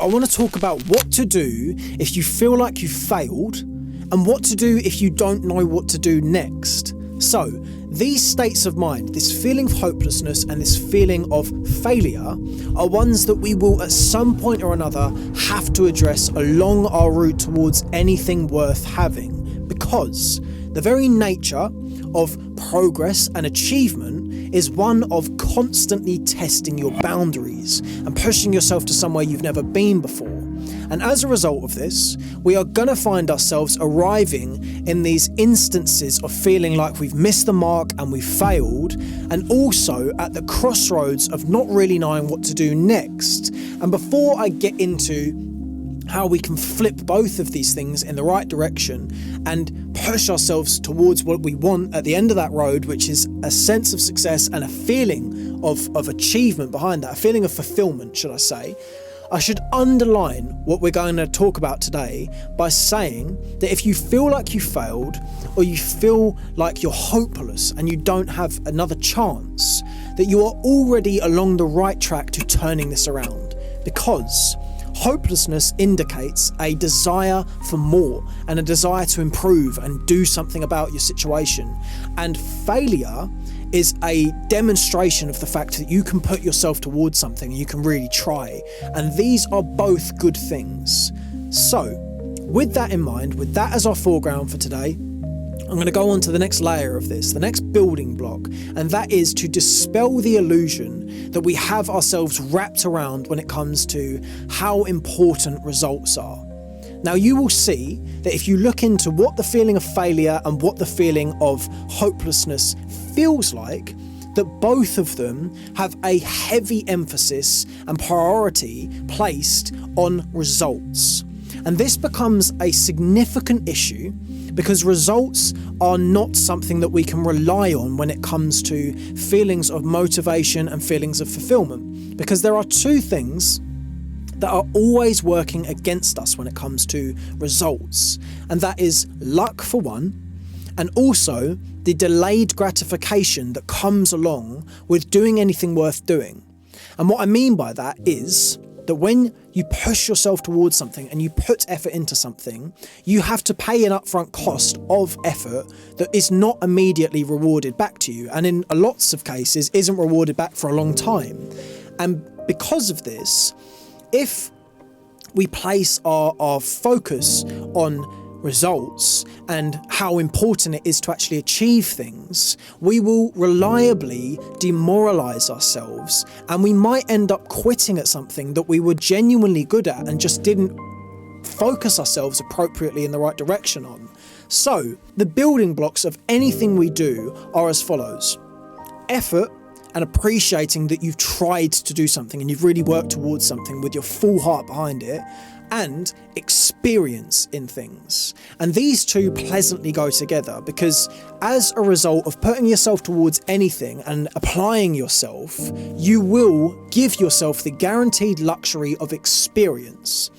I want to talk about what to do if you feel like you failed and what to do if you don't know what to do next. So, these states of mind, this feeling of hopelessness and this feeling of failure, are ones that we will at some point or another have to address along our route towards anything worth having, because the very nature of progress and achievement is one of constantly testing your boundaries and pushing yourself to somewhere you've never been before. And as a result of this, we are going to find ourselves arriving in these instances of feeling like we've missed the mark and we've failed, and also at the crossroads of not really knowing what to do next. And before I get into how we can flip both of these things in the right direction and push ourselves towards what we want at the end of that road, which is a sense of success and a feeling of achievement behind that, a feeling of fulfillment, should I say, I should underline what we're going to talk about today by saying that if you feel like you failed, or you feel like you're hopeless and you don't have another chance, that you are already along the right track to turning this around. Because hopelessness indicates a desire for more and a desire to improve and do something about your situation. And failure is a demonstration of the fact that you can put yourself towards something and you can really try. And these are both good things. So, with that in mind, with that as our foreground for today, I'm going to go on to the next layer of this, the next building block, and that is to dispel the illusion that we have ourselves wrapped around when it comes to how important results are. Now, you will see that if you look into what the feeling of failure and what the feeling of hopelessness feels like, that both of them have a heavy emphasis and priority placed on results. And this becomes a significant issue because results are not something that we can rely on when it comes to feelings of motivation and feelings of fulfillment. Because there are two things that are always working against us when it comes to results. And that is luck for one, and also the delayed gratification that comes along with doing anything worth doing. And what I mean by that is that when you push yourself towards something and you put effort into something, you have to pay an upfront cost of effort that is not immediately rewarded back to you, and in lots of cases isn't rewarded back for a long time. And because of this, if we place our focus on results and how important it is to actually achieve things, we will reliably demoralize ourselves, and we might end up quitting at something that we were genuinely good at and just didn't focus ourselves appropriately in the right direction on. So, the building blocks of anything we do are as follows: effort, and appreciating that you've tried to do something and you've really worked towards something with your full heart behind it, and experience in things. And these two pleasantly go together, because as a result of putting yourself towards anything and applying yourself, you will give yourself the guaranteed luxury of experience.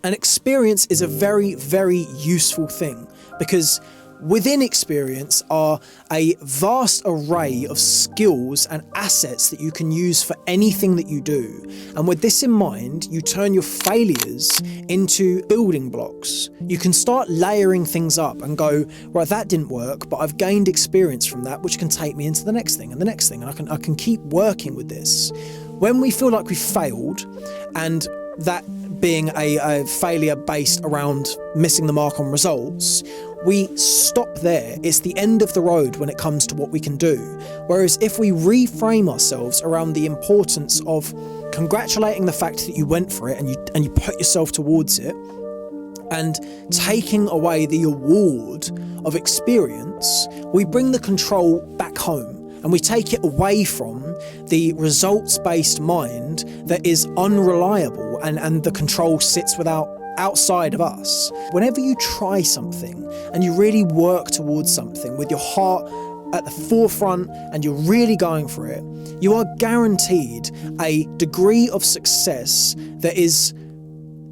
And experience is a very, very useful thing, because within experience are a vast array of skills and assets that you can use for anything that you do. And with this in mind, you turn your failures into building blocks. You can start layering things up and go, right, that didn't work, but I've gained experience from that, which can take me into the next thing and the next thing. And I can keep working with this. When we feel like we've failed, and that being a failure based around missing the mark on results, we stop there. It's the end of the road when it comes to what we can do. Whereas if we reframe ourselves around the importance of congratulating the fact that you went for it and you put yourself towards it, and taking away the award of experience, we bring the control back home. And we take it away from the results-based mind that is unreliable, and the control sits outside of us. Whenever you try something and you really work towards something with your heart at the forefront and you're really going for it, you are guaranteed a degree of success that is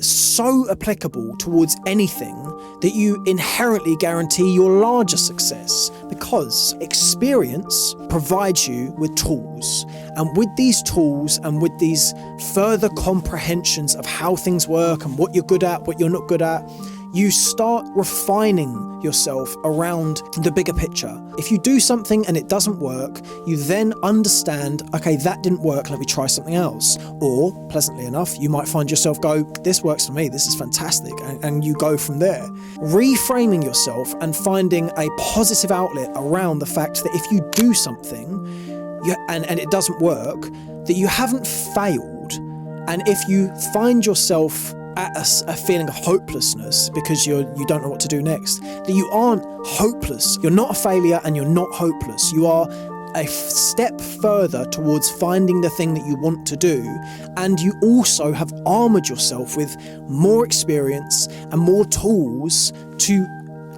so applicable towards anything that you inherently guarantee your larger success, because experience provides you with tools. And with these tools and with these further comprehensions of how things work and what you're good at, what you're not good at, you start refining yourself around the bigger picture. If you do something and it doesn't work, you then understand, okay, that didn't work, let me try something else. Or, pleasantly enough, you might find yourself go, this works for me, this is fantastic, and you go from there. Reframing yourself and finding a positive outlet around the fact that if you do something and it doesn't work, that you haven't failed. And if you find yourself at a feeling of hopelessness because you don't know what to do next, that you aren't hopeless. You're not a failure and you're not hopeless. You are a step further towards finding the thing that you want to do, and you also have armored yourself with more experience and more tools to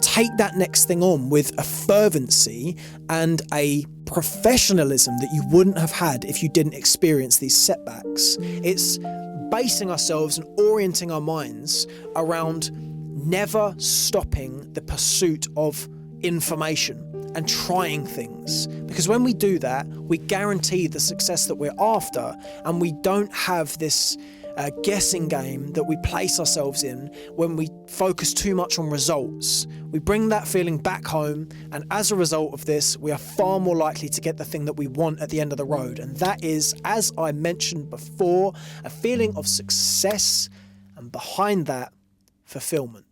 take that next thing on with a fervency and a professionalism that you wouldn't have had if you didn't experience these setbacks. It's basing ourselves and orienting our minds around never stopping the pursuit of information and trying things. Because when we do that, we guarantee the success that we're after, and we don't have this guessing game that we place ourselves in when we focus too much on results. We bring that feeling back home, and as a result of this, we are far more likely to get the thing that we want at the end of the road. And that is, as I mentioned before, a feeling of success, and behind that, fulfillment.